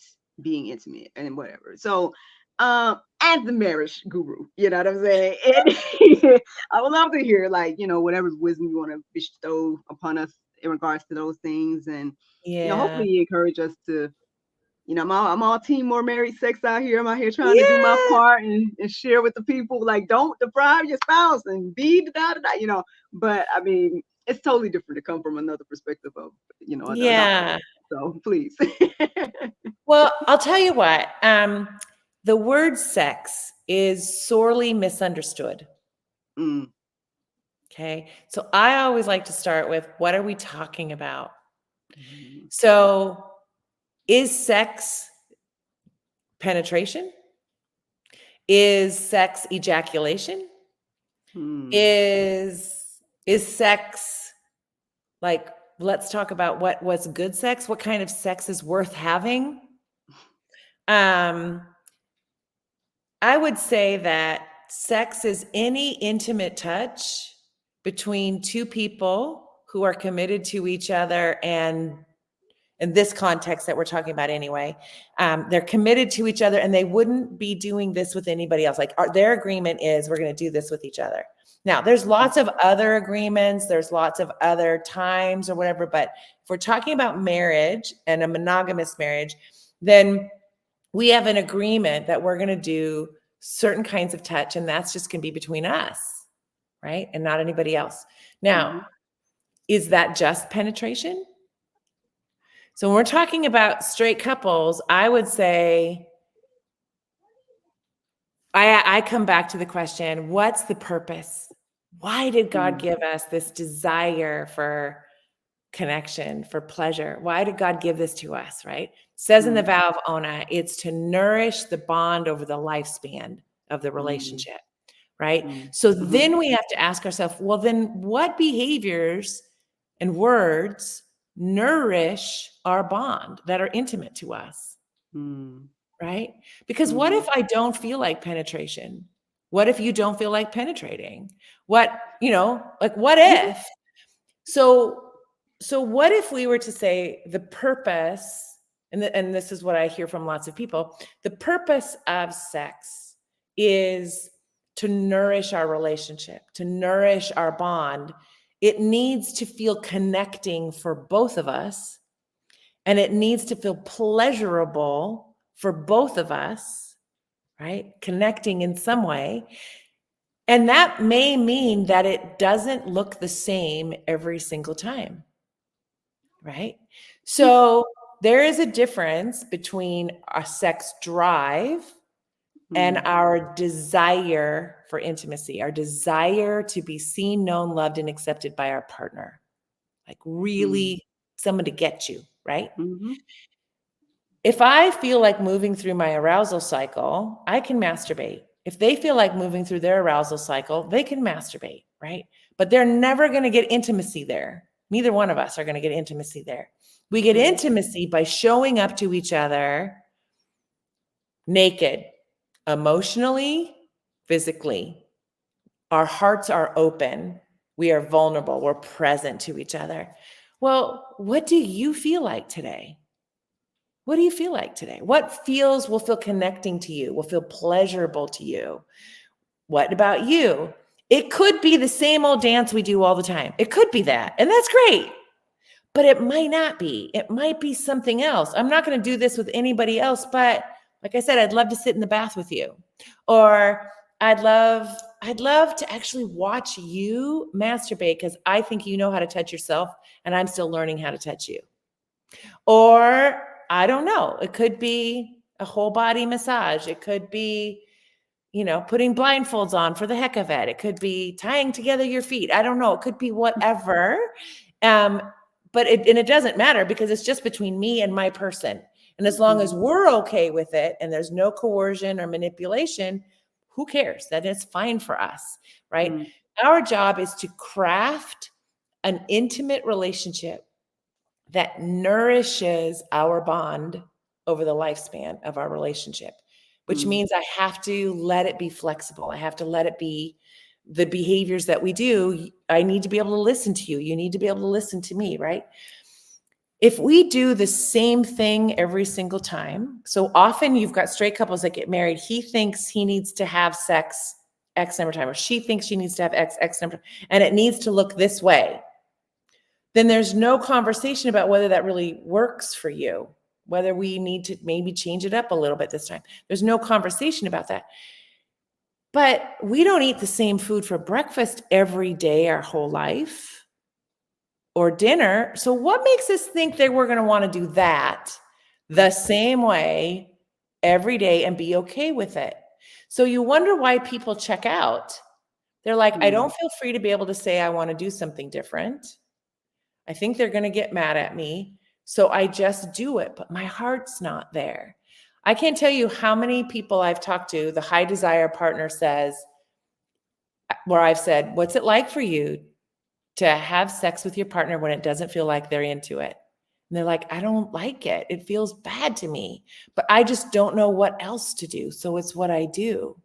being intimate and whatever. So, as the marriage guru, you know what I'm saying? And I would love to hear, like, whatever wisdom you want to bestow upon us in regards to those things. And, Yeah. hopefully you encourage us to, I'm all team more married sex out here. I'm out here trying to do my Yeah. part and share with the people, like, don't deprive your spouse and be da da da. But I mean, it's totally different to come from another perspective of, an adult. Yeah. So please. Well, I'll tell you what. The word sex is sorely misunderstood. Mm, Okay. So I always like to start with, what are we talking about? mm, So is sex penetration? Is sex ejaculation? mm, Is sex, like, let's talk about what's good sex? What kind of sex is worth having? Um, I would say that sex is any intimate touch between two people who are committed to each other, and in this context that we're talking about anyway, they're committed to each other and they wouldn't be doing this with anybody else. Like their agreement is, we're going to do this with each other. Now, there's lots of other agreements, there's lots of other times or whatever, but if we're talking about marriage and a monogamous marriage, then we have an agreement that we're going to do certain kinds of touch, and that's just going to be between us, right? And not anybody else. Now, mhm, is that just penetration? So when we're talking about straight couples, I would say, I come back to the question, what's the purpose? Why did God mm, give us this desire for connection, for pleasure? Why did God give this to us, right? It says in the mm, vow of Ona, it's to nourish the bond over the lifespan of the mm, relationship, right? mm, So mhm, then we have to ask ourselves, well, then what behaviors and words nourish our bond that are intimate to us, mm, right? Because what if mhm. I don't feel like penetration? What if you don't feel like penetrating? What Yeah. if? So, what if we were to say the purpose, and this is what I hear from lots of people, the purpose of sex is to nourish our relationship, to nourish our bond. It needs to feel connecting for both of us, and it needs to feel pleasurable for both of us, right? Connecting in some way. And that may mean that it doesn't look the same every single time, right? Yeah. So there is a difference between our sex drive and Mm, our desire for intimacy, our desire to be seen, known, loved, and accepted by our partner. Like mm, really someone to get you, right? mhm, If I feel like moving through my arousal cycle, I can masturbate. If they feel like moving through their arousal cycle, they can masturbate, right? But they're never going to get intimacy there. Neither one of us are going to get intimacy there. We get mm, intimacy by showing up to each other naked, emotionally, physically. Our hearts are open. We are vulnerable. We're present to each other. Well, what do you feel like today? What do you feel like today? What will feel connecting to you, will feel pleasurable to you? What about you? It could be the same old dance we do all the time. It could be that, and that's great. But it might not be. It might be something else. I'm not going to do this with anybody else, but like I said, I'd love to sit in the bath with you. Or I'd love to actually watch you masturbate because I think you know how to touch yourself and I'm still learning how to touch you. Or I don't know. It could be a whole body massage. It could be, putting blindfolds on for the heck of it. It could be tying together your feet. I don't know. It could be whatever. But it doesn't matter because it's just between me and my person. And as long as we're okay with it and there's no coercion or manipulation, who cares? That is fine for us, right? Our job is to craft an intimate relationship that nourishes our bond over the lifespan of our relationship, which means I have to let it be flexible. I have to let it be the behaviors that we do. I need to be able to listen to you. You need to be able to listen to me, right? If we do the same thing every single time, so often you've got straight couples that get married. He thinks he needs to have sex X number of times, or she thinks she needs to have X number, and it needs to look this way. Then there's no conversation about whether that really works for you, whether we need to maybe change it up a little bit this time. There's no conversation about that. But we don't eat the same food for breakfast every day our whole life or dinner. So what makes us think that we're going to want to do that the same way every day and be okay with it? So you wonder why people check out. They're like, I don't feel free to be able to say I want to do something different. I think they're going to get mad at me. So I just do it, but my heart's not there. I can't tell you how many people I've talked to, the high desire partner says, where I've said, what's it like for you to have sex with your partner when it doesn't feel like they're into it? And they're like, I don't like it. It feels bad to me, but I just don't know what else to do. So it's what I do.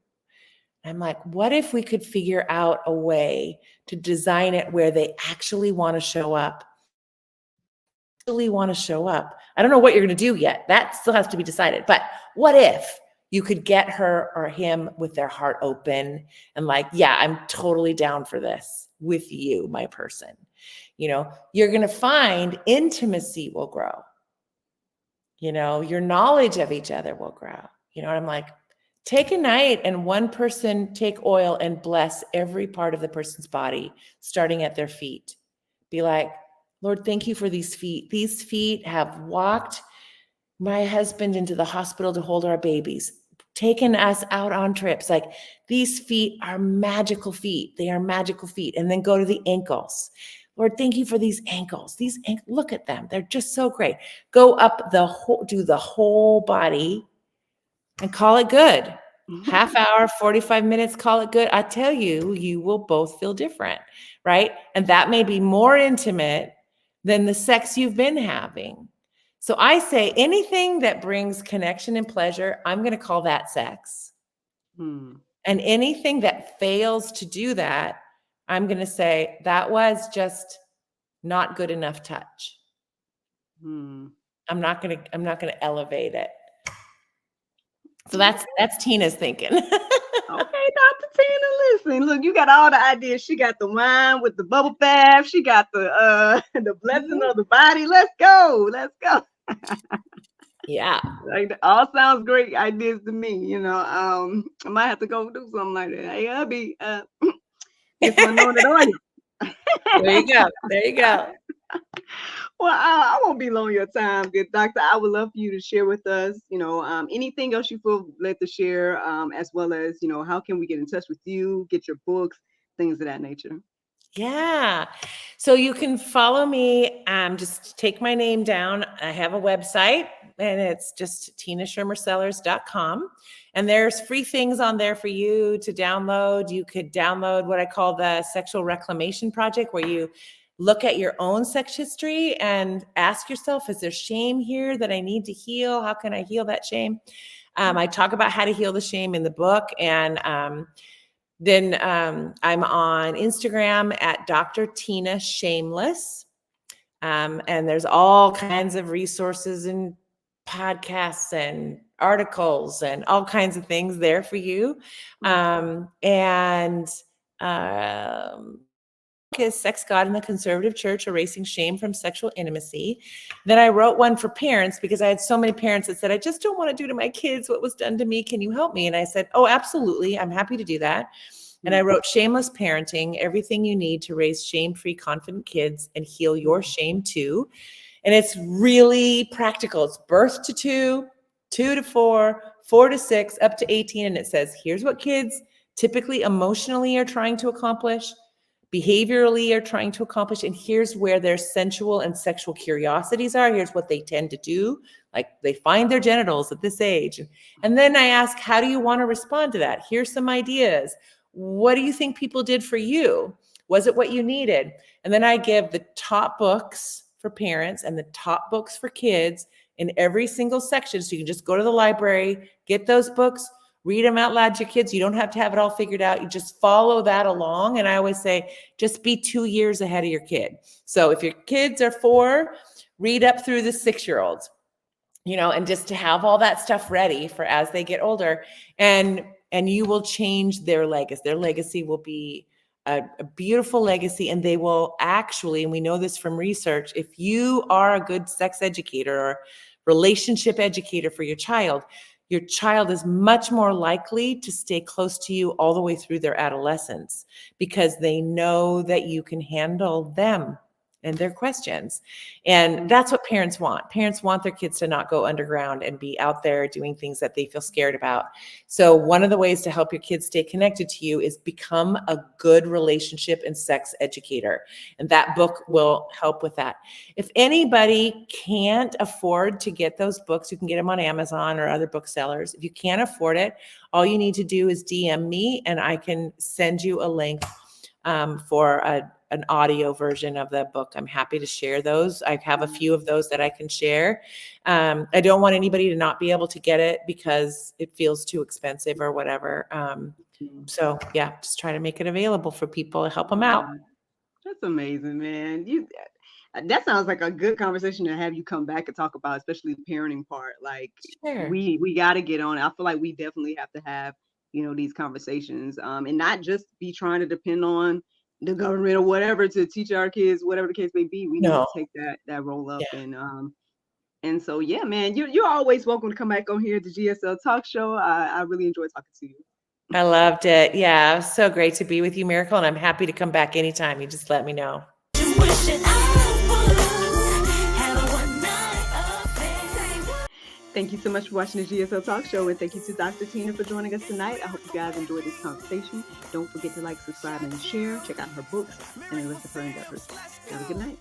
I'm like, what if we could figure out a way to design it where they actually want to show up? I don't know what you're going to do yet. That still has to be decided. But what if you could get her or him with their heart open and like, yeah, I'm totally down for this with you, my person. You're going to find intimacy will grow. Your knowledge of each other will grow. And I'm like, take a night and one person take oil and bless every part of the person's body, starting at their feet. Be like, Lord, thank you for these feet. These feet have walked my husband into the hospital to hold our babies, taken us out on trips. Like, these feet are magical feet. They are magical feet. And then go to the ankles. Lord, thank you for these ankles. Look at them. They're just so great. Go up do the whole body and call it good. Half hour, 45 minutes, call it good. I tell you, you will both feel different, right? And that may be more intimate than the sex you've been having. So I say anything that brings connection and pleasure, I'm going to call that sex. And anything that fails to do that, I'm going to say that was just not good enough touch. I'm not going to elevate it. So that's Tina's thinking. Okay, Dr. Tina, listen, look, you got all the ideas. She got the wine with the bubble bath. She got the blessing of the body. Let's go. Yeah. Like, all sounds great ideas to me. I might have to go do something like that. Hey, hubby, it's my anointed oil. There you go. Well, I won't be long your time, good doctor. I would love for you to share with us, anything else you feel led to share, as well as, how can we get in touch with you, get your books, things of that nature. Yeah. So you can follow me. Just take my name down. I have a website and it's just tinashermersellers.com. And there's free things on there for you to download. You could download what I call the Sexual Reclamation Project, where you look at your own sex history and ask yourself, is there shame here that I need to heal? How can I heal that shame? I talk about how to heal the shame in the book. And then I'm on Instagram at Dr. Tina Shameless. And there's all kinds of resources and podcasts and articles and all kinds of things there for you. And is Sex, God, and the Conservative Church, Erasing Shame from Sexual Intimacy. Then I wrote one for parents because I had so many parents that said, I just don't want to do to my kids what was done to me. Can you help me? And I said, oh, absolutely. I'm happy to do that. And I wrote Shameless Parenting, Everything You Need to Raise Shame-Free, Confident Kids and Heal Your Shame Too. And it's really practical. It's birth to 2, 2 to 4, 4 to 6, up to 18. And it says, here's what kids typically emotionally are trying to accomplish, behaviorally are trying to accomplish, and here's where their sensual and sexual curiosities are. Here's what they tend to do. Like they find their genitals at this age. And then I ask, how do you want to respond to that? Here's some ideas. What do you think people did for you? Was it what you needed? And then I give the top books for parents and the top books for kids in every single section. So you can just go to the library, get those books, read them out loud to your kids. You don't have to have it all figured out. You just follow that along. And I always say, just be 2 years ahead of your kid. So if your kids are 4, read up through the 6-year-olds, and just to have all that stuff ready for as they get older, and you will change their legacy. Their legacy will be a beautiful legacy, and they will actually, and we know this from research, if you are a good sex educator or relationship educator for your child is much more likely to stay close to you all the way through their adolescence because they know that you can handle them and their questions. And that's what parents want. Parents want their kids to not go underground and be out there doing things that they feel scared about. So one of the ways to help your kids stay connected to you is become a good relationship and sex educator. And that book will help with that. If anybody can't afford to get those books, you can get them on Amazon or other booksellers. If you can't afford it, all you need to do is DM me and I can send you a link for an audio version of the book. I'm happy to share those. I have a few of those that I can share. I don't want anybody to not be able to get it because it feels too expensive or whatever. So yeah, just try to make it available for people to help them out. That's amazing, man. That sounds like a good conversation to have you come back and talk about, especially the parenting part. Like Sure. we got to get on it. I feel like we definitely have to have, these conversations, and not just be trying to depend on the government or whatever to teach our kids, whatever the case may be. We need to take that role up. Yeah. And so, yeah, man, you're always welcome to come back on here at the GSL Talk Show. I really enjoy talking to you. I loved it. Yeah, it was so great to be with you, Miracle, and I'm happy to come back anytime. You just let me know. Thank you so much for watching the GSL Talk Show, and thank you to Dr. Tina for joining us tonight. I hope you guys enjoyed this conversation. Don't forget to like, subscribe, and share. Check out her books and the rest of her endeavors. Have a good night.